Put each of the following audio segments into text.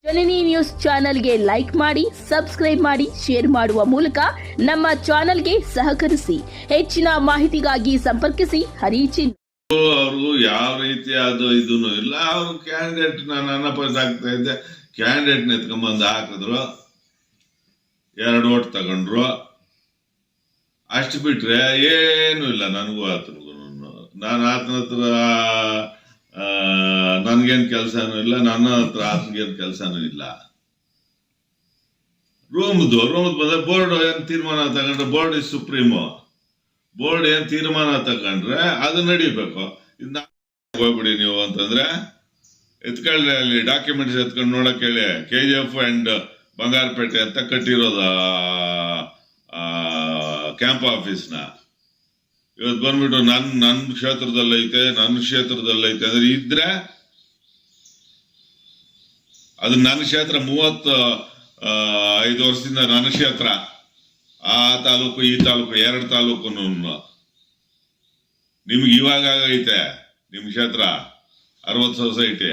ಜನನಿ news ಚಾನೆಲ್ಗೆ like ಮಾಡಿ, subscribe ಮಾಡಿ, ಶೇರ್ ಮಾಡುವ ಮೂಲಕ ನಮ್ಮ ಚಾನೆಲ್ಗೆ ಸಹಕರಿಸಿ. ಹೆಚ್ಚಿನ ಮಾಹಿತಿಗಾಗಿ ಸಂಪರ್ಕಿಸಿ ಹರಿಚಿನ್. ಅವರು ಯಾವ ರೀತಿ ಅದು ಇದನ್ನು ಇಲ್ಲ. ಅವರು ಕ್ಯಾಂಡಿಡೇಟ್ ನಾನು ಅನಪೋಸ್ ಆಗ್ತಾ ಇದ್ದೆ, ಕ್ಯಾಂಡಿಡೇಟ್ ಎತ್ಕೊಂಬಂದು ಹಾಕಿದ್ರು, 2 ಓಟ್ ತಗೊಂಡ್ರು, ಅಷ್ಟು ಬಿಟ್ರೆ ಏನು ಇಲ್ಲ. ನನಗೂ ಆತನಿಗೂ ನಾನು ಆತನ ಹತ್ರ ನನ್ಗೇನು ಕೆಲಸನೂ ಇಲ್ಲ, ನನ್ನ ಹತ್ರ ಆತನಿಗೇನು ಕೆಲಸನೂ ಇಲ್ಲ. ರೂಮ್ದು ಬಂದ್ರೆ ಬೋರ್ಡ್ ಏನು ತೀರ್ಮಾನ ತಗೊಂಡ್ರೆ, ಬೋರ್ಡ್ ಇಸ್ ಸುಪ್ರೀಮು. ಬೋರ್ಡ್ ಏನ್ ತೀರ್ಮಾನ ತಗೊಂಡ್ರೆ ಅದು ನಡಿಬೇಕು. ಇದನ್ನ ಹೋಗ್ಬಿಡಿ ನೀವು ಅಂತಂದ್ರೆ ಎತ್ಕೊಳ್ಳಿ, ಅಲ್ಲಿ ಡಾಕ್ಯುಮೆಂಟ್ಸ್ ಎತ್ಕೊಂಡು ನೋಡಕ್ ಹೇಳಿ. KGF ಅಂಡ್ ಬಂಗಾರಪೇಟೆ ಅಂತ ಕಟ್ಟಿರೋದು ಕ್ಯಾಂಪ್ ಆಫೀಸ್ನ. ಇವತ್ತು ಬಂದ್ಬಿಟ್ಟು ನನ್ನ ಕ್ಷೇತ್ರದಲ್ಲೈತೆ ಅಂದ್ರೆ ಇದ್ರೆ ಅದು ನನ್ನ ಕ್ಷೇತ್ರ. 35 ವರ್ಷದಿಂದ ನನ್ನ ಕ್ಷೇತ್ರ. ಆ ತಾಲೂಕು ಈ ತಾಲೂಕು 2 ತಾಲೂಕು ನಿಮ್ಗೆ ಇವಾಗ ಆಗೈತೆ. ನಿಮ್ ಕ್ಷೇತ್ರ 60 ಸೊಸೈಟಿ,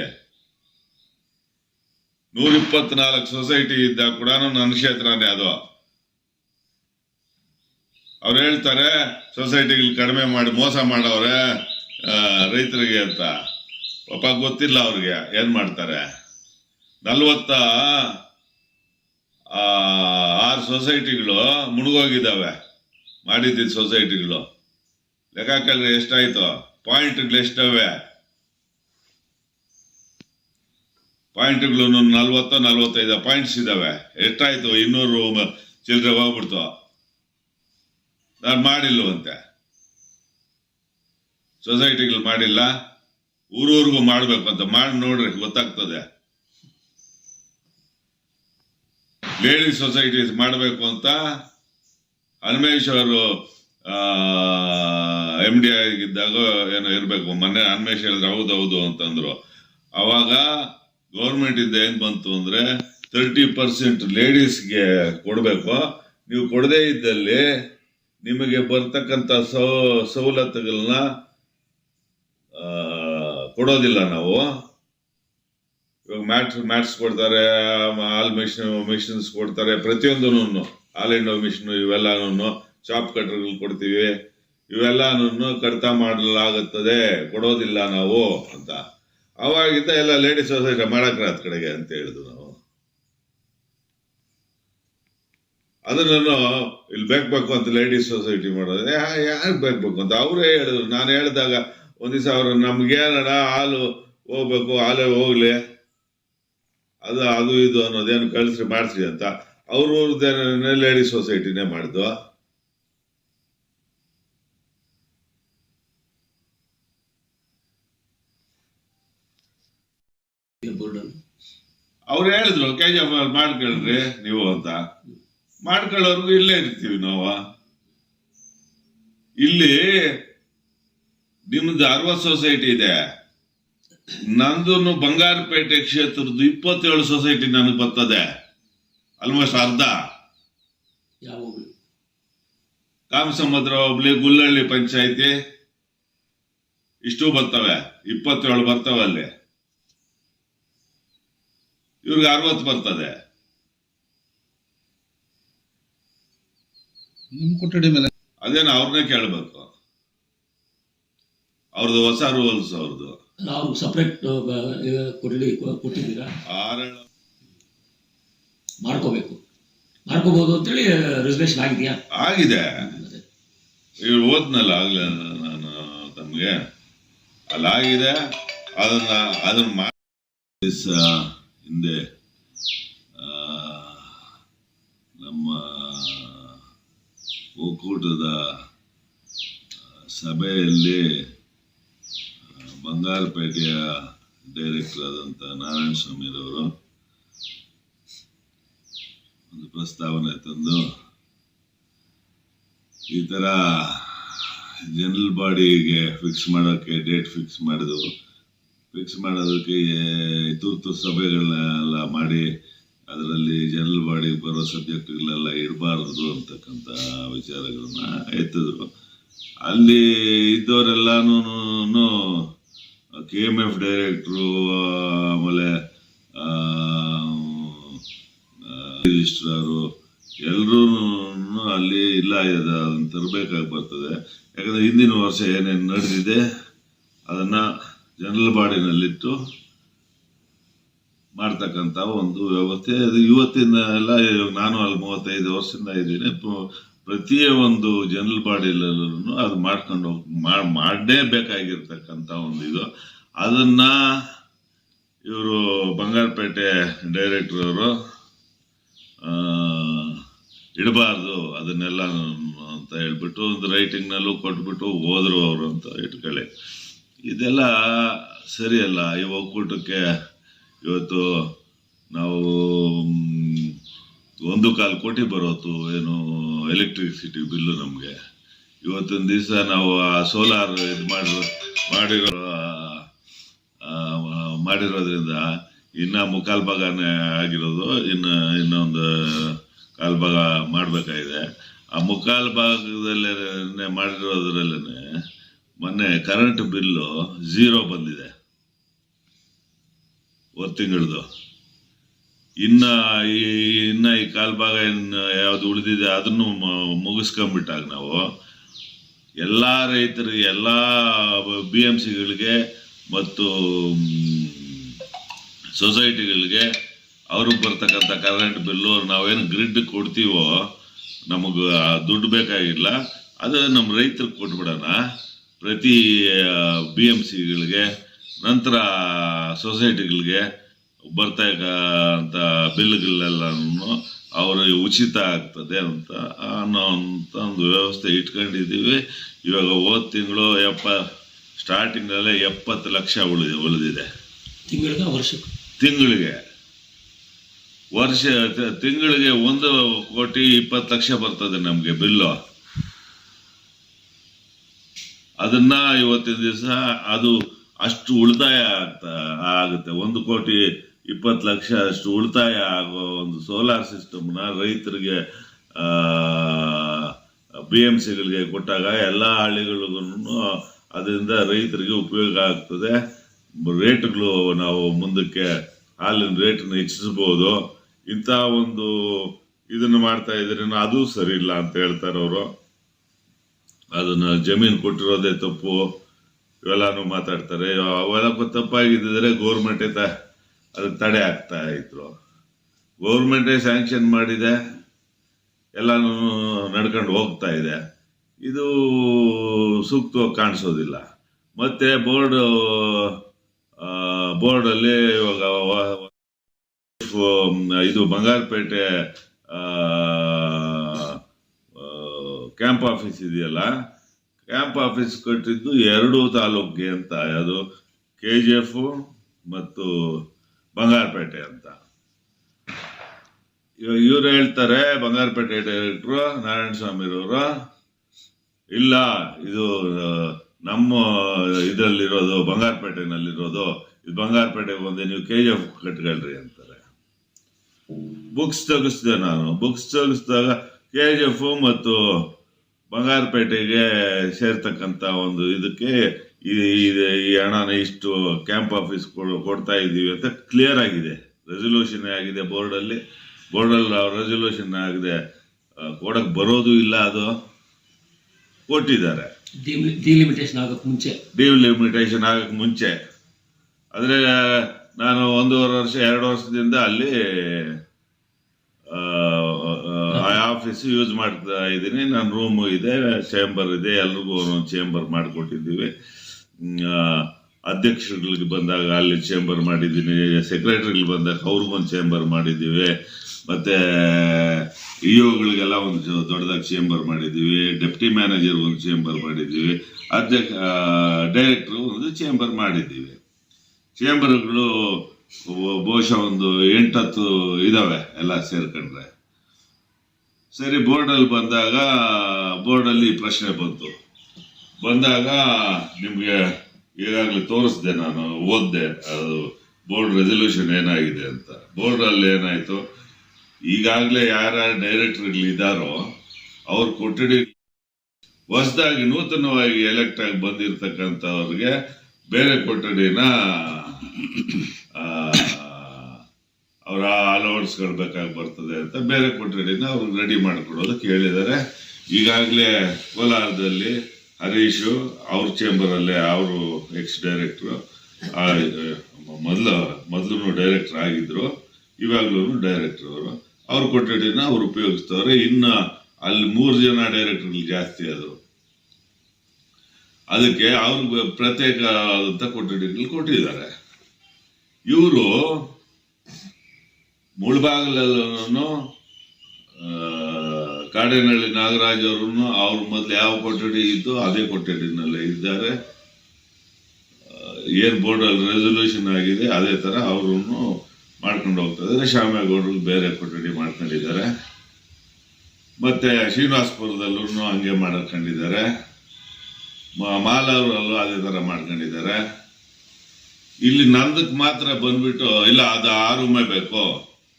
124 ಸೊಸೈಟಿ ಇದ್ದಾಗ ಕೂಡ ನನ್ನ ಕ್ಷೇತ್ರನೇ ಅದು. ಅವ್ರು ಹೇಳ್ತಾರೆ ಸೊಸೈಟಿಗಳು ಕಡಿಮೆ ಮಾಡಿ ಮೋಸ ಮಾಡವ್ರೆ ರೈತರಿಗೆ ಅಂತ. ಪಾಪ ಗೊತ್ತಿಲ್ಲ ಅವ್ರಿಗೆ ಏನ್ ಮಾಡ್ತಾರೆ. 46 ಸೊಸೈಟಿಗಳು ಮುಳುಗೋಗಿದ್ದಾವೆ. ಮಾಡಿದ್ದ ಸೊಸೈಟಿಗಳು ಲೆಕ್ಕಾಕಲ್ರಿ ಎಷ್ಟಾಯ್ತು, ಪಾಯಿಂಟ್ಗಳು ಎಷ್ಟವೆ? ಪಾಯಿಂಟ್ಗಳು 40-45 ಪಾಯಿಂಟ್ಸ್ ಇದಾವೆ. ಎಷ್ಟಾಯ್ತು? 200 ಚಿಲ್ಲರೆ ಹೋಗ್ಬಿಡ್ತು. ನಾನು ಮಾಡಿಲ್ವಂತೆ, ಸೊಸೈಟಿಗಳು ಮಾಡಿಲ್ಲ. ಊರೂರ್ಗೂ ಮಾಡ್ಬೇಕು ಅಂತ ಮಾಡಿ ನೋಡ್ರಿ, ಗೊತ್ತಾಗ್ತದೆ. ಲೇಡೀಸ್ ಸೊಸೈಟೀಸ್ ಮಾಡಬೇಕು ಅಂತ ಹನುಮೇಶ್ ಅವರು MD ಆಗಿದ್ದಾಗ ಏನೋ ಇರ್ಬೇಕು. ಮೊನ್ನೆ ಹನುಮೇಶ್ ಹೇಳಿದ್ರೆ ಹೌದೌದು ಅಂತಂದ್ರು. ಅವಾಗ ಗೌರ್ಮೆಂಟ್ ಇಂದ ಏನ್ ಬಂತು ಅಂದ್ರೆ 30% ಲೇಡೀಸ್ಗೆ ಕೊಡ್ಬೇಕು. ನೀವು ಕೊಡದೇ ಇದ್ದಲ್ಲಿ ನಿಮಗೆ ಬರ್ತಕ್ಕಂಥ ಸವಲತ್ತುಗಳನ್ನ ಕೊಡೋದಿಲ್ಲ ನಾವು. ಇವಾಗ ಮ್ಯಾಟ್ಸ್ ಕೊಡ್ತಾರೆ, ಹಾಲ್ ಮಿಷನ್ಸ್ ಕೊಡ್ತಾರೆ, ಪ್ರತಿಯೊಂದೂ ಹಾಲ್ ಎಂಡೋ ಮಿಷನ್ ಇವೆಲ್ಲಾನು, ಚಾಪ್ ಕಟ್ರ್ಗಳು ಕೊಡ್ತೀವಿ, ಇವೆಲ್ಲಾನು ಕಡಿತ ಮಾಡಲಾಗುತ್ತದೆ, ಕೊಡೋದಿಲ್ಲ ನಾವು ಅಂತ. ಅವಾಗಿದ್ದ ಎಲ್ಲ ಲೇಡೀಸ್ ಸೊಸೈಟಿ ಮಾಡಕ್ರ ಹತ್ ಕಡೆಗೆ ಅಂತ ಹೇಳಿದ್ವು ನಾವು. ಅದನ್ನು ಇಲ್ಲಿ ಬೇಕು ಅಂತ ಲೇಡೀಸ್ ಸೊಸೈಟಿ ಮಾಡೋದು. ಯಾರು ಬೇಕು ಅಂತ ಅವರೇ ಹೇಳಿದ್ರು. ನಾನು ಹೇಳಿದಾಗ ಒಂದ್ ದಿವಸ ಅವ್ರು ನಮ್ಗೇನಡ ಹಾಲು ಹೋಗ್ಬೇಕು, ಹಾಲೇ ಹೋಗ್ಲಿ, ಅದು ಇದು ಅನ್ನೋದೇನು ಕಳಿಸ್ರಿ ಮಾಡಿಸ್ರಿ ಅಂತ ಅವ್ರವ್ರದ್ದೇನೆ ಲೇಡೀಸ್ ಸೊಸೈಟಿನೇ ಮಾಡಿದ್ವು. ಅವ್ರು ಹೇಳಿದ್ರು KGF ಮಾಡ್ಕೊಳ್ರಿ ನೀವು ಅಂತ. ಮಾಡ್ಕೊಳ್ಳೋರ್ಗು ಇಲ್ಲೇ ಇರ್ತೀವಿ ನಾವು. ಇಲ್ಲಿ ನಿಮ್ದು 60 ಸೊಸೈಟಿ ಇದೆ, ನಂದು ಬಂಗಾರಪೇಟೆ ಕ್ಷೇತ್ರದ 27 ಸೊಸೈಟಿ ನನಗೆ ಬರ್ತದೆ. ಆಲ್ಮೋಸ್ಟ್ ಅರ್ಧ. ಕಾಮಸಮುದ್ರ ಹೋಬಳಿ, ಗುಲ್ಲಹಳ್ಳಿ ಪಂಚಾಯಿತಿ ಇಷ್ಟು ಬರ್ತವೆ. 27 ಬರ್ತವೆ ಅಲ್ಲಿ. ಇವ್ರಿಗೆ 60 ಬರ್ತದೆ. ನಿಮ್ ಕೊಠಡಿ ಮೇಲೆ ಅದೇನು ಅವ್ರನ್ನೇ ಕೇಳ್ಬೇಕು. ಅವ್ರದ್ದು ಹೊಸ ರೂಲ್ಸ್. ಅವ್ರದ್ದು ನಾವು ಸಪರೇಟ್ ಕೊಠಡಿ ಕೊಟ್ಟಿದ್ದೀರಾ? ಮಾಡ್ಕೋಬಹುದು ಅಂತೇಳಿ ರಿಸರ್ವೇಶನ್ ಆಗಿದೆಯಾ? ಆಗಿದೆ. ಇವ್ರು ಓದ್ನಲ್ಲ ಆಗ್ಲೇ ನಾನು ತಮ್ಗೆ ಅಲ್ಲಾಗಿದೆ. ಅದನ್ನ ಹಿಂದೆ ನಮ್ಮ ಒಕ್ಕೂಟದ ಸಭೆಯಲ್ಲಿ ಬಂಗಾರಪೇಟೆಯ ಡೈರೆಕ್ಟರ್ ಆದಂಥ ನಾರಾಯಣ ಸ್ವಾಮಿರವರು ಒಂದು ಪ್ರಸ್ತಾವನೆ ತಂದು ಈ ಥರ ಜನರಲ್ ಬಾಡಿಗೆ ಫಿಕ್ಸ್ ಮಾಡೋಕ್ಕೆ ಡೇಟ್ ಫಿಕ್ಸ್ ಮಾಡಿದ್ರು. ಫಿಕ್ಸ್ ಮಾಡೋದಕ್ಕೆ ತುರ್ತು ಸಭೆಗಳನ್ನೆಲ್ಲ ಮಾಡಿ ಅದರಲ್ಲಿ ಜನರಲ್ ಬಾಡಿಗೆ ಬರೋ ಸಬ್ಜೆಕ್ಟ್ಗಳೆಲ್ಲ ಇಡಬಾರ್ದು ಅಂತಕ್ಕಂಥ ವಿಚಾರಗಳನ್ನ ಎತ್ತಿದ್ರು. ಅಲ್ಲಿ ಇದ್ದವರೆಲ್ಲಾನು KMF ಡೈರೆಕ್ಟ್ರು, ಆಮೇಲೆ ರಿಜಿಸ್ಟ್ರಾರು ಎಲ್ಲರೂ ಅಲ್ಲಿ ಇಲ್ಲ ಅದನ್ನು ತರಬೇಕಾಗಿ ಬರ್ತದೆ. ಯಾಕಂದರೆ ಹಿಂದಿನ ವರ್ಷ ಏನೇನು ನಡೆದಿದೆ ಅದನ್ನು ಜನರಲ್ ಬಾಡಿನಲ್ಲಿಟ್ಟು ಮಾಡ್ತಕ್ಕಂಥ ಒಂದು ವ್ಯವಸ್ಥೆ. ಅದು ಇವತ್ತಿನ ಎಲ್ಲ ನಾನು ಅಲ್ಲಿ 35 ವರ್ಷದಿಂದ ಇದ್ದೀನಿ. ಪ್ರತಿಯೊಂದು ಜನರಲ್ ಬಾಡಿಯಲ್ಲೂ ಅದು ಮಾಡ್ಕೊಂಡು ಮಾಡಲೇಬೇಕಾಗಿರ್ತಕ್ಕಂಥ ಒಂದು ಇದು. ಅದನ್ನು ಇವರು ಬಂಗಾರಪೇಟೆ ಡೈರೆಕ್ಟರ್ ಅವರು ಇಡಬಾರ್ದು ಅದನ್ನೆಲ್ಲ ಅಂತ ಹೇಳ್ಬಿಟ್ಟು ಒಂದು ರೈಟಿಂಗ್ನಲ್ಲೂ ಕೊಟ್ಬಿಟ್ಟು ಹೋದ್ರು ಅವರು ಅಂತ ಇಟ್ಕೊಳ್ಳಿ. ಇದೆಲ್ಲ ಸರಿಯಲ್ಲ. ಈ ಒಕ್ಕೂಟಕ್ಕೆ ಇವತ್ತು ನಾವು 1.25 ಕೋಟಿ ಬರೋತು ಏನು ಎಲೆಕ್ಟ್ರಿಸಿಟಿ ಬಿಲ್ಲು ನಮಗೆ. ಇವತ್ತಿನ ದಿವಸ ನಾವು ಆ ಸೋಲಾರ್ ಇದು ಮಾಡಿರೋದ್ರಿಂದ ಇನ್ನು 3/4 ಭಾಗನೇ ಆಗಿರೋದು. ಇನ್ನೊಂದು 1/4 ಭಾಗ ಮಾಡಬೇಕಾಗಿದೆ. ಆ 3/4 ಭಾಗದಲ್ಲೇ ಮಾಡಿರೋದ್ರಲ್ಲೇ ಮೊನ್ನೆ ಕರೆಂಟ್ ಬಿಲ್ಲು 0 ಬಂದಿದೆ ಒಂದು ತಿಂಗಳದು. ಇನ್ನು ಈ 1/4 ಭಾಗ ಯಾವುದು ಉಳಿದಿದೆ ಅದನ್ನು ಮುಗಿಸ್ಕೊಂಡ್ಬಿಟ್ಟಾಗ ನಾವು ಎಲ್ಲ ರೈತರಿಗೆ, ಎಲ್ಲ BMCಗಳಿಗೆ ಮತ್ತು ಸೊಸೈಟಿಗಳಿಗೆ ಅವ್ರಿಗೆ ಬರ್ತಕ್ಕಂಥ ಕರೆಂಟ್ ಬಿಲ್ಲು ನಾವೇನು ಗ್ರಿಡ್ ಕೊಡ್ತೀವೋ ನಮಗೆ ದುಡ್ಡು ಬೇಕಾಗಿಲ್ಲ, ಅದು ನಮ್ಮ ರೈತರಿಗೆ ಕೊಟ್ಬಿಡೋಣ. ಪ್ರತಿ BMCಗಳಿಗೆ ನಂತರ ಸೊಸೈಟಿಗಳಿಗೆ ಬರ್ತಕ್ಕಂಥ ಬಿಲ್ಗಳೆಲ್ಲನೂ ಅವರು ಉಚಿತ ಆಗ್ತದೆ ಅಂತ ಅನ್ನೋಂಥ ಒಂದು ವ್ಯವಸ್ಥೆ ಇಟ್ಕೊಂಡಿದ್ದೀವಿ. ಇವಾಗ ಹೋದ ತಿಂಗಳು ಸ್ಟಾರ್ಟಿಂಗಲ್ಲೇ 70 ಲಕ್ಷ ಉಳಿದಿದೆ ತಿಂಗಳಿಗೆ 1,20,20,00,000 ಬರ್ತದೆ ನಮಗೆ ಬಿಲ್ಲು. ಅದನ್ನ ಇವತ್ತಿನ ದಿವಸ ಅದು ಅಷ್ಟು ಉಳಿತಾಯ ಆಗುತ್ತೆ. 1,20,00,000 ಅಷ್ಟು ಉಳಿತಾಯ ಆಗೋ ಒಂದು ಸೋಲಾರ್ ಸಿಸ್ಟಮ್ನ ರೈತರಿಗೆ BMCಗಳಿಗೆ ಕೊಟ್ಟಾಗ ಎಲ್ಲ ಹಳ್ಳಿಗಳಿಗೂ ಅದರಿಂದ ರೈತರಿಗೆ ಉಪಯೋಗ ಆಗ್ತದೆ. ರೇಟ್ಗಳು ನಾವು ಮುಂದಕ್ಕೆ ಹಾಲಿನ ರೇಟನ್ನು ಹೆಚ್ಚಿಸ್ಬೋದು. ಇಂಥ ಒಂದು ಇದನ್ನು ಮಾಡ್ತಾ ಇದ್ರೆ ಅದು ಸರಿ ಇಲ್ಲ ಅಂತ ಹೇಳ್ತಾರೆ ಅವರು. ಅದನ್ನು ಜಮೀನು ಕೊಟ್ಟಿರೋದೇ ತಪ್ಪು ಇವೆಲ್ಲಾನು ಮಾತಾಡ್ತಾರೆ. ಅವೆಲ್ಲ ತಪ್ಪಾಗಿದ್ದರೆ ಗೌರ್ಮೆಂಟೇ ಅದಕ್ಕೆ ತಡೆ ಆಗ್ತಾ ಇದ್ರು. ಗೌರ್ಮೆಂಟೇ ಸ್ಯಾಂಕ್ಷನ್ ಮಾಡಿದೆ, ಎಲ್ಲಾನು ನಡ್ಕೊಂಡು ಹೋಗ್ತಾ ಇದೆ. ಇದು ಸೂಕ್ತವಾಗಿ ಕಾಣಿಸೋದಿಲ್ಲ. ಮತ್ತೆ ಬೋರ್ಡಲ್ಲಿ ಇವಾಗ ಇದು ಬಂಗಾರಪೇಟೆ ಕ್ಯಾಂಪ್ ಆಫೀಸ್ ಇದೆಯಲ್ಲ, ಕ್ಯಾಂಪ್ ಆಫೀಸ್ ಕಟ್ಟಿದ್ದು 2 ತಾಲೂಕಿಗೆ ಅಂತ, ಅದು KGF ಮತ್ತು ಬಂಗಾರಪೇಟೆ ಅಂತ. ಇವರು ಹೇಳ್ತಾರೆ, ಬಂಗಾರಪೇಟೆ ಡೈರೆಕ್ಟ್ರು ನಾರಾಯಣಸ್ವಾಮಿರವರು, ಇಲ್ಲ ಇದು ನಮ್ಮ ಇದರಲ್ಲಿರೋದು ಬಂಗಾರಪೇಟೆನಲ್ಲಿರೋದು, ಇದು ಬಂಗಾರಪೇಟೆಗೆ ಬಂದೆ, ನೀವು KGF ಕಟ್ಕೊಳ್ರಿ ಅಂತಾರೆ. ಬುಕ್ಸ್ ತೆಗಿಸ್ದೆ ನಾನು. ಬುಕ್ಸ್ ತೆಗಿಸಿದಾಗ KGF ಮತ್ತು ಬಂಗಾರಪೇಟೆಗೆ ಸೇರ್ತಕ್ಕಂಥ ಒಂದು ಇದಕ್ಕೆ ಈ ಹಣನ ಇಷ್ಟು ಕ್ಯಾಂಪ್ ಆಫೀಸ್ ಕೊಡ್ತಾ ಇದ್ದೀವಿ ಅಂತ ಕ್ಲಿಯರ್ ಆಗಿದೆ. ರೆಸಲ್ಯೂಷನ್ ಆಗಿದೆ ಬೋರ್ಡಲ್ಲಿ ರೆಸಲ್ಯೂಷನ್ ಆಗಿದೆ. ಕೊಡಕ್ಕೆ ಬರೋದು ಇಲ್ಲ, ಅದು ಕೊಟ್ಟಿದ್ದಾರೆ ಡಿಲಿಮಿಟೇಷನ್ ಆಗಕ್ಕೆ ಮುಂಚೆ. ಆದರೆ ನಾನು 1.5 ವರ್ಷ 2 ವರ್ಷದಿಂದ ಅಲ್ಲಿ ಆ ಆಫೀಸ್ ಯೂಸ್ ಮಾಡ್ತಾ ಇದ್ದೀನಿ. ನನ್ನ ರೂಮು ಇದೆ, ಚೇಂಬರ್ ಇದೆ, ಎಲ್ರಿಗೂ ಒಂದೊಂದು ಚೇಂಬರ್ ಮಾಡಿಕೊಟ್ಟಿದ್ದೀವಿ. ಅಧ್ಯಕ್ಷರುಗಳಿಗೆ ಬಂದಾಗ ಅಲ್ಲಿ ಚೇಂಬರ್ ಮಾಡಿದ್ದೀನಿ, ಸೆಕ್ರೆಟರಿಗಳು ಬಂದಾಗ ಅವ್ರಿಗೊಂದು ಚೇಂಬರ್ ಮಾಡಿದ್ದೀವಿ, ಮತ್ತು EOಗಳಿಗೆಲ್ಲ ಒಂದು ದೊಡ್ಡದಾಗಿ ಚೇಂಬರ್ ಮಾಡಿದ್ದೀವಿ, ಡೆಪ್ಟಿ ಮ್ಯಾನೇಜರ್ ಒಂದು ಚೇಂಬರ್ ಮಾಡಿದ್ದೀವಿ, ಡೈರೆಕ್ಟ್ರು ಒಂದು ಚೇಂಬರ್ ಮಾಡಿದ್ದೀವಿ. ಚೇಂಬರ್ಗಳು ಬಹುಶಃ ಒಂದು 8-10 ಇದ್ದಾವೆ ಎಲ್ಲ ಸೇರ್ಕೊಂಡ್ರೆ. ಸರಿ, ಬೋರ್ಡಲ್ಲಿ ಪ್ರಶ್ನೆ ಬಂದಾಗ ನಿಮಗೆ ಈಗಾಗಲೇ ತೋರಿಸ್ದೆ, ನಾನು ಓದಿದೆ ಅದು ಬೋರ್ಡ್ ರೆಸಲ್ಯೂಷನ್ ಏನಾಗಿದೆ ಅಂತ. ಬೋರ್ಡಲ್ಲಿ ಏನಾಯಿತು, ಈಗಾಗಲೇ ಯಾರ್ಯಾರು ಡೈರೆಕ್ಟರ್ಗಳಿದ್ದಾರೋ ಅವ್ರ ಕೊಠಡಿ ಹೊಸದಾಗಿ ನೂತನವಾಗಿ ಎಲೆಕ್ಟ್ ಆಗಿ ಬಂದಿರತಕ್ಕಂಥವ್ರಿಗೆ ಬೇರೆ ಕೊಠಡಿನ ಅವರ ಅಲವನ್ಸ್ಗಳು ಬೇಕಾಗಿ ಬರ್ತದೆ ಅಂತ ಬೇರೆ ಕೊಠಡಿನ ಅವ್ರಿಗೆ ರೆಡಿ ಮಾಡಿಕೊಡೋದಕ್ಕೆ ಹೇಳಿದ್ದಾರೆ. ಈಗಾಗಲೇ ಕೋಲಾರದಲ್ಲಿ ಹರೀಶು ಅವ್ರ ಚೇಂಬರಲ್ಲೇ ಅವರು ಎಕ್ಸ್ ಡೈರೆಕ್ಟ್ರು ಮೊದಲು ಡೈರೆಕ್ಟರ್ ಆಗಿದ್ರು, ಇವಾಗಲೂ ಡೈರೆಕ್ಟರ್ ಅವ್ರ ಕೊಠಡಿನ ಅವ್ರು ಉಪಯೋಗಿಸ್ತವ್ರೆ. ಇನ್ನು ಅಲ್ಲಿ 3 ಜನ ಡೈರೆಕ್ಟರ್ಗಳು ಜಾಸ್ತಿ ಅದು, ಅದಕ್ಕೆ ಅವ್ರಿಗೆ ಪ್ರತ್ಯೇಕವಾದಂಥ ಕೊಠಡಿಗಳು ಕೊಟ್ಟಿದ್ದಾರೆ. ಇವರು ಮುಳಬಾಗಿಲಲ್ಲೂ ಕಾಡೇನಹಳ್ಳಿ ನಾಗರಾಜ್ ಅವ್ರನ್ನು ಅವ್ರ ಮೊದಲು ಯಾವ ಕೊಠಡಿ ಇದ್ದು ಅದೇ ಕೊಠಡಿನಲ್ಲೇ ಇದ್ದಾರೆ. ಏನ್ ಬೋರ್ಡಲ್ಲಿ ರೆಸೊಲ್ಯೂಷನ್ ಆಗಿದೆ ಅದೇ ತರ ಅವ್ರನ್ನು ಮಾಡ್ಕೊಂಡು ಹೋಗ್ತಾ ಇದ್ದಾರೆ. ಶ್ಯಾಮೇಗೌಡರು ಬೇರೆ ಕೊಠಡಿ ಮಾಡ್ಕೊಂಡಿದ್ದಾರೆ. ಮತ್ತೆ ಶ್ರೀನಿವಾಸಪುರದಲ್ಲೂ ಹಂಗೆ ಮಾಡ್ಕೊಂಡಿದ್ದಾರೆ. ಮಾಲೂರಲ್ಲೂ ಅದೇ ತರ ಮಾಡ್ಕೊಂಡಿದ್ದಾರೆ. ಇಲ್ಲಿ ನಂದಕ್ಕೆ ಮಾತ್ರ ಬಂದ್ಬಿಟ್ಟು ಇಲ್ಲ ಅದು ಆ ರೂಮೇ ಬೇಕು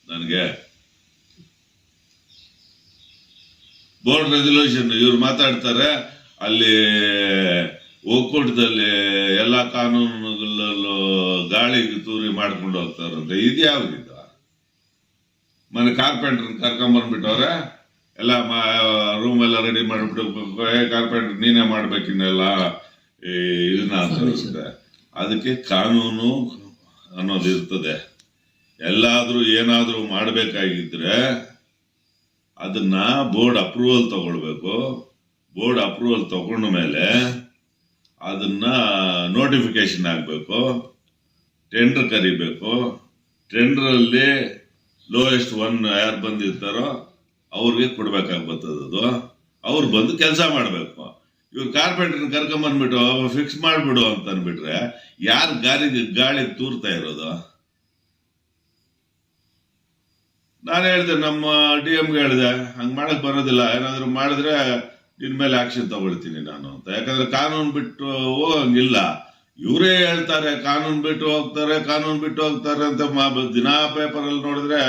ನನಗೆ, ಬೋರ್ಡ್ ರೆಸೊಲ್ಯೂಷನ್ ಇವ್ರು ಮಾತಾಡ್ತಾರೆ. ಅಲ್ಲಿ ಒಕ್ಕೂಟದಲ್ಲಿ ಎಲ್ಲ ಕಾನೂನುಗಳಲ್ಲೂ ಗಾಳಿಗೆ ತೂರಿ ಮಾಡ್ಕೊಂಡು ಹೋಗ್ತಾರಂತೆ. ಇದು ಯಾವ್ದಿದ ಮನೆ ಕಾರ್ಪೆಂಟರ್ ಕರ್ಕೊಂಬಂದ್ಬಿಟ್ಟವ್ರೆ, ಎಲ್ಲ ರೂಮ್ ಎಲ್ಲ ರೆಡಿ ಮಾಡಿಬಿಟ್ಟು ಕಾರ್ಪೆಂಟರ್ ನೀನೇ ಮಾಡ್ಬೇಕಿನ್ನೆಲ್ಲ ಇದನ್ನ ಅಂತ. ಅದಕ್ಕೆ ಕಾನೂನು ಅನ್ನೋದು ಇರ್ತದೆ. ಎಲ್ಲಾದ್ರೂ ಏನಾದ್ರೂ ಮಾಡಬೇಕಾಗಿದ್ರೆ ಅದನ್ನ ಬೋರ್ಡ್ ಅಪ್ರೂವಲ್ ತಗೊಳ್ಬೇಕು. ಬೋರ್ಡ್ ಅಪ್ರೂವಲ್ ತಗೊಂಡ ಮೇಲೆ ಅದನ್ನ ನೋಟಿಫಿಕೇಶನ್ ಆಗಬೇಕು, ಟೆಂಡರ್ ಕರಿಬೇಕು. ಟೆಂಡರಲ್ಲಿ ಲೋಯೆಸ್ಟ್ 1 ಯಾರು ಬಂದಿರ್ತಾರೋ ಅವ್ರಿಗೆ ಕೊಡ್ಬೇಕಾಗಿ ಬರ್ತದೆ. ಅದು ಅವ್ರು ಬಂದು ಕೆಲಸ ಮಾಡಬೇಕು. ಇವ್ರು ಕಾರ್ಪೆಂಟರ್ ಕರ್ಕೊಂಬಂದ್ಬಿಟ್ಟು ಫಿಕ್ಸ್ ಮಾಡ್ಬಿಡು ಅಂತ ಅಂದ್ಬಿಟ್ರೆ ಯಾರು ಗಾಳಿಗೆ ತೂರ್ತಾ ಇರೋದು? ನಾನು ಹೇಳ್ದೆ, ನಮ್ಮ DMಗೆ ಹೇಳ್ದೆ, ಹಂಗ್ ಮಾಡಕ್ ಬರೋದಿಲ್ಲ, ಏನಾದ್ರು ಮಾಡಿದ್ರೆ ನಿನ್ ಮೇಲೆ ಆಕ್ಷನ್ ತಗೊಳ್ತೀನಿ ನಾನು ಅಂತ. ಯಾಕಂದ್ರೆ ಕಾನೂನು ಬಿಟ್ಟು ಹೋಗಂಗಿಲ್ಲ. ಇವರೇ ಹೇಳ್ತಾರೆ ಕಾನೂನು ಬಿಟ್ಟು ಹೋಗ್ತಾರೆ ಅಂತ ದಿನಾ ಪೇಪರಲ್ಲಿ ನೋಡಿದ್ರೆ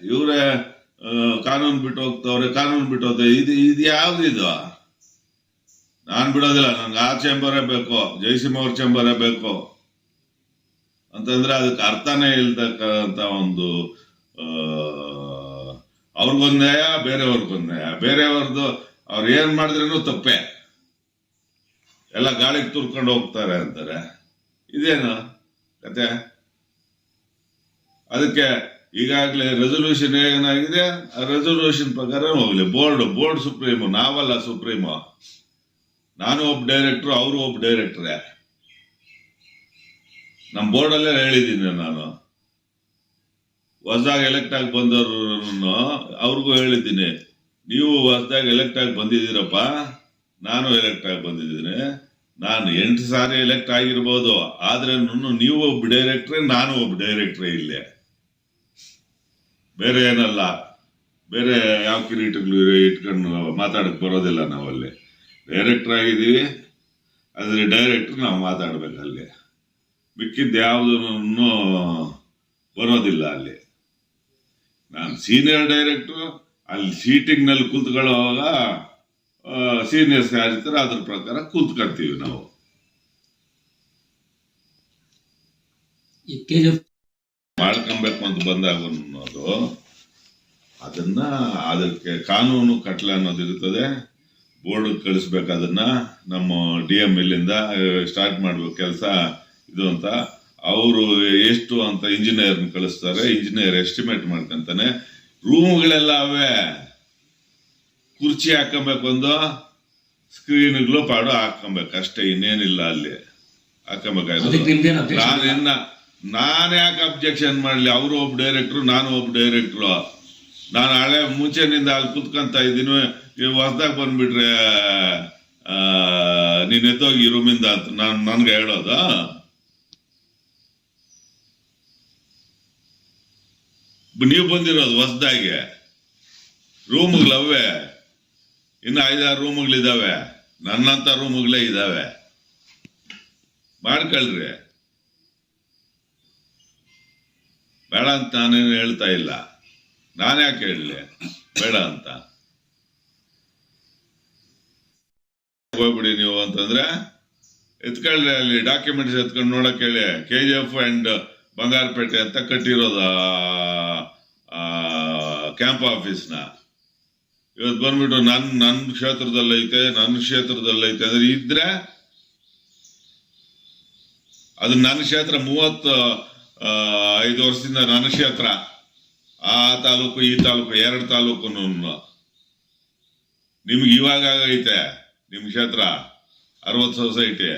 ಇವರೇ ಕಾನೂನು ಬಿಟ್ಟು ಹೋಗ್ತವ್ರೆ. ಇದು ಯಾವ್ದಿದು? ನಾನ್ ಬಿಡೋದಿಲ್ಲ, ನನ್ಗೆ ಆ ಚೇಂಬರೇ ಬೇಕು, ಜಯಸಿಂಹ ಅವ್ರ ಚೇಂಬರೇ ಬೇಕು ಅಂತಂದ್ರೆ ಅದಕ್ಕೆ ಅರ್ಥನೇ ಇಲ್ತಕ್ಕಂತ ಒಂದು ಅವ್ರಿಗೊಂದ್ ನ್ಯಾಯ, ಬೇರೆಯವ್ರಿಗೊಂದ್ ನ್ಯಾಯ. ಬೇರೆಯವ್ರದ್ದು ಅವ್ರು ಏನ್ ಮಾಡಿದ್ರೇನು ತಪ್ಪೆ, ಎಲ್ಲ ಗಾಳಿಗೆ ತುರ್ಕೊಂಡು ಹೋಗ್ತಾರೆ ಅಂತಾರೆ. ಇದೇನು ಕತೆ? ಅದಕ್ಕೆ ಈಗಾಗಲೇ ರೆಸೊಲ್ಯೂಷನ್ ಏನಾಗಿದೆ, ಆ ರೆಸೊಲ್ಯೂಷನ್ ಪ್ರಕಾರ ಹೋಗ್ಲಿ. ಬೋರ್ಡ್ ಸುಪ್ರೀಮು, ನಾವಲ್ಲ ಸುಪ್ರೀಮು. ನಾನು ಒಬ್ಬ ಡೈರೆಕ್ಟ್ರು, ಅವರು ಒಬ್ಬ ಡೈರೆಕ್ಟ್ರೇ. ನಮ್ಮ ಬೋರ್ಡಲ್ಲೇ ಹೇಳಿದ್ದೀನಿ ನಾನು. ಹೊಸದಾಗಿ ಎಲೆಕ್ಟ್ ಆಗಿ ಬಂದವ್ರನ್ನು ಅವ್ರಿಗೂ ಹೇಳಿದ್ದೀನಿ, ನೀವು ಹೊಸದಾಗಿ ಎಲೆಕ್ಟ್ ಆಗಿ ಬಂದಿದ್ದೀರಪ್ಪ, ನಾನು ಎಲೆಕ್ಟ್ ಆಗಿ ಬಂದಿದ್ದೀನಿ. ನಾನು 8 ಸಾರಿ ಎಲೆಕ್ಟ್ ಆಗಿರ್ಬೋದು, ಆದ್ರೆ ನೀವು ಒಬ್ಬ ಡೈರೆಕ್ಟ್ರೇ, ನಾನು ಒಬ್ಬ ಡೈರೆಕ್ಟ್ರೇ. ಇಲ್ಲೇ ಬೇರೆ ಏನಲ್ಲ, ಬೇರೆ ಯಾವ ಕಿರೀಟಗಳು ಇಟ್ಕೊಂಡು ಮಾತಾಡಕ್ ಬರೋದಿಲ್ಲ. ನಾವಲ್ಲಿ ಡೈರೆಕ್ಟರ್ ಆಗಿದ್ದೀವಿ, ಆದ್ರೆ ಡೈರೆಕ್ಟರ್ ನಾವು ಮಾತಾಡ್ಬೇಕಲ್ಲಿ. ಮಿಕ್ಕಿದ್ದು ಯಾವುದನ್ನು ಬರೋದಿಲ್ಲ ಅಲ್ಲಿ. ನಾನು ಸೀನಿಯರ್ ಡೈರೆಕ್ಟ್ರು, ಅಲ್ಲಿ ಸೀಟಿಂಗ್ ನಲ್ಲಿ ಕೂತ್ಕೊಳ್ಳುವಾಗ ಸೀನಿಯರ್ಸ್ ಯಾರಿರ್ತಾರೆ ಅದ್ರ ಪ್ರಕಾರ ಕೂತ್ಕೊಳ್ತೀವಿ ನಾವು. ಮಾಡ್ಕೊಬೇಕು ಅಂತ ಬಂದಾಗ ಅನ್ನೋದು ಅದಕ್ಕೆ ಕಾನೂನು ಕಟ್ಲೆ ಅನ್ನೋದು ಇರ್ತದೆ. ಬೋರ್ಡ್ ಕಳಿಸ್ಬೇಕು, ಅದನ್ನ ನಮ್ಮ DM ಇಲ್ಲಿಂದ ಸ್ಟಾರ್ಟ್ ಮಾಡ್ಬೇಕು ಕೆಲಸ ಇದು ಅಂತ. ಅವರು ಎಷ್ಟು ಅಂತ ಇಂಜಿನಿಯರ್ ಕಳಿಸ್ತಾರೆ. Engineer estimate ಮಾಡ್ಕೊಂತಾನೆ. ರೂಮ್ಗಳೆಲ್ಲ ಅವೇ, ಕುರ್ಚಿ ಹಾಕೊಬೇಕು, ಒಂದು ಸ್ಕ್ರೀನ್ಗಳು ಪಾಡು ಹಾಕೊಬೇಕು ಅಷ್ಟೇ, ಇನ್ನೇನಿಲ್ಲ ಅಲ್ಲಿ ಹಾಕೊಬೇಕಾಗಿರೋದು. ನಾನು ಯಾಕೆ ಅಬ್ಜೆಕ್ಷನ್ ಮಾಡ್ಲಿ? ಅವರು ಒಬ್ಬ ಡೈರೆಕ್ಟ್ರು, ನಾನು ಒಬ್ಬ ಡೈರೆಕ್ಟ್ರು. ನಾನು ಹಳೆ ಮುಂಚೆನಿಂದ ಅಲ್ಲಿ ಕುತ್ಕೊಂತ ಇದ್ದೀನಿ. ಹೊಸದಾಗಿ ಬಂದ್ಬಿಟ್ರೆ ನೀನ್ ಎದ್ದೋಗಿ ರೂಮಿಂದ ಅಂತ ನನ್ಗೆ ಹೇಳೋದ? ನೀವು ಬಂದಿರೋದು ಹೊಸದಾಗಿ, ರೂಮ್ಗಳವೇ, ಇನ್ನು 5-6 ರೂಮ್ಗಳಿದಾವೆ, ನನ್ನಂತ ರೂಮ್ಗಳೇ ಇದಾವೆ. ಮಾಡ್ಕೊಳ್ರಿ, ಬೇಡ ಅಂತ ನಾನೇನು ಹೇಳ್ತಾ ಇಲ್ಲ. ನಾನ್ಯಾಕೆ ಹೇಳಲಿ ಬೇಡ ಅಂತ? ಹೋಗ್ಬಿಡಿ ನೀವು ಅಂತಂದ್ರೆ ಎತ್ಕೊಳ್ಳಿ, ಅಲ್ಲಿ ಡಾಕ್ಯುಮೆಂಟ್ಸ್ ಎತ್ಕೊಂಡು ನೋಡಕ್ ಹೇಳಿ. KGF ಅಂಡ್ ಬಂಗಾರಪೇಟೆ ಅಂತ ಕಟ್ಟಿರೋದು ಕ್ಯಾಂಪ್ ಆಫೀಸ್ನ. ಇವತ್ತು ಬಂದ್ಬಿಟ್ಟು ನನ್ನ ಕ್ಷೇತ್ರದಲ್ಲೈತೆ ಅಂದ್ರೆ ಇದ್ರೆ ಅದು ನನ್ನ ಕ್ಷೇತ್ರ. 35 ವರ್ಷದಿಂದ ನನ್ನ ಕ್ಷೇತ್ರ. ಆ ತಾಲೂಕು ಈ ತಾಲೂಕು 2 ತಾಲೂಕು. ನಿಮ್ಗೆ ಇವಾಗ ಆಗೈತೆ ನಿಮ್ ಕ್ಷೇತ್ರ 60 ಸೊಸೈಟಿ,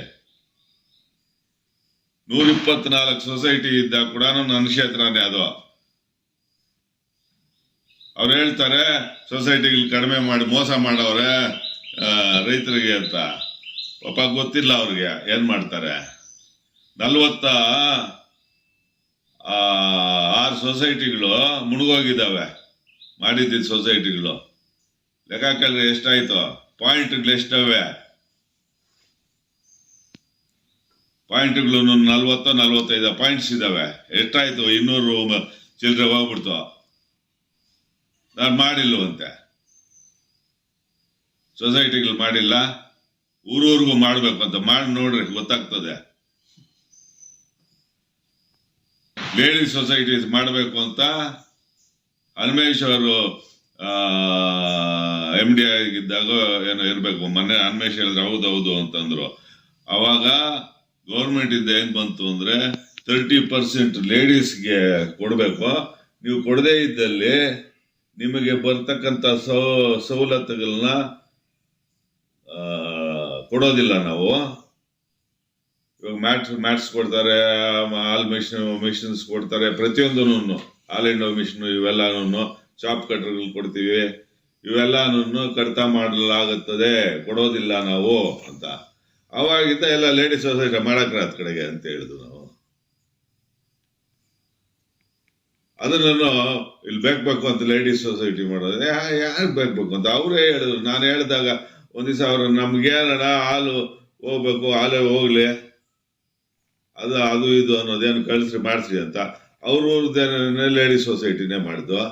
124 ಸೊಸೈಟಿ ಇದ್ದಾಗ ಕೂಡ ನನ್ನ ಕ್ಷೇತ್ರನೇ ಅದು. ಅವ್ರು ಹೇಳ್ತಾರೆ ಸೊಸೈಟಿಗಳು ಕಡಿಮೆ ಮಾಡಿ ಮೋಸ ಮಾಡವ್ರೆ ರೈತರಿಗೆ ಅಂತ. ಪಾಪ ಗೊತ್ತಿಲ್ಲ ಅವ್ರಿಗೆ ಏನ್ ಮಾಡ್ತಾರೆ. 46 ಸೊಸೈಟಿಗಳು ಮುಳುಗೋಗಿದ್ದಾವೆ. ಮಾಡಿದ್ದ ಸೊಸೈಟಿಗಳು ಲೆಕ್ಕ ಹಾಕಿದ್ರೆ ಎಷ್ಟಾಯ್ತು? ಪಾಯಿಂಟ್ಗಳು ಎಷ್ಟವೆ? ಪಾಯಿಂಟ್ಗಳು 40-45 ಪಾಯಿಂಟ್ಸ್ ಇದಾವೆ. ಎಷ್ಟಾಯ್ತು? 200 ಚಿಲ್ಲರೆ ಹೋಗ್ಬಿಡ್ತು. ನಾನು ಮಾಡಿಲ್ವಂತೆ. ಸೊಸೈಟಿಗಳು ಮಾಡಿಲ್ಲ, ಊರೂರ್ಗೂ ಮಾಡ್ಬೇಕು ಅಂತ. ಮಾಡಿ ನೋಡ್ರಿ, ಗೊತ್ತಾಗ್ತದೆ. ಲೇಡೀಸ್ ಸೊಸೈಟೀಸ್ ಮಾಡಬೇಕು ಅಂತ ಹನುಮೇಶ್ ಅವರು MD ಆಗಿದ್ದಾಗ ಏನೋ ಇರ್ಬೇಕು. ಮೊನ್ನೆ ಹನುಮೇಶ್ ಹೇಳಿದ್ರೆ ಹೌದೌದು ಅಂತಂದ್ರು. ಅವಾಗ ಗೌರ್ಮೆಂಟ್ ಇಂದ ಏನ್ ಬಂತು ಅಂದ್ರೆ 30% ಲೇಡೀಸ್ಗೆ ಕೊಡ್ಬೇಕು. ನೀವು ಕೊಡದೇ ಇದ್ದಲ್ಲಿ ನಿಮಗೆ ಬರ್ತಕ್ಕಂಥ ಸವಲತ್ತುಗಳನ್ನ ಕೊಡೋದಿಲ್ಲ ನಾವು. ಇವಾಗ ಮ್ಯಾಟ್ಸ್ ಕೊಡ್ತಾರೆ, ಹಾಲ್ ಮಿಷನ್ಸ್ ಕೊಡ್ತಾರೆ, ಪ್ರತಿಯೊಂದೂ ಹಾಲ್ ಎಂಡೋ ಮಿಷನ್ ಇವೆಲ್ಲಾನು, ಚಾಪ್ ಕಟ್ರ್ಗಳು ಕೊಡ್ತೀವಿ. ಇವೆಲ್ಲಾನು ಕಡಿತ ಮಾಡಲಾಗುತ್ತದೆ, ಕೊಡೋದಿಲ್ಲ ನಾವು ಅಂತ. ಅವಾಗಿದ್ದ ಎಲ್ಲ ಲೇಡೀಸ್ ಸೊಸೈಟಿ ಮಾಡಕ್ರ ಹತ್ ಕಡೆಗೆ ಅಂತ ಹೇಳಿದ್ವು ನಾವು. ಅದನ್ನು ಇಲ್ಲಿ ಬೇಕು ಅಂತ ಲೇಡೀಸ್ ಸೊಸೈಟಿ ಮಾಡೋದು. ಯಾರು ಬೇಕು ಅಂತ ಅವರೇ ಹೇಳಿದ್ರು. ನಾನು ಹೇಳಿದಾಗ ಒಂದ್ ದಿವಸ ಅವ್ರು ನಮ್ಗೇನಡ ಹಾಲು ಹೋಗ್ಬೇಕು, ಹಾಲೇ ಹೋಗ್ಲಿ, ಅದು ಇದು ಅನ್ನೋದೇನು ಕಳಿಸ್ರಿ ಮಾಡಿಸ್ರಿ ಅಂತ. ಅವ್ರದ್ದೇನೇ ಲೇಡೀಸ್ ಸೊಸೈಟಿನೇ ಮಾಡಿದ್ವು.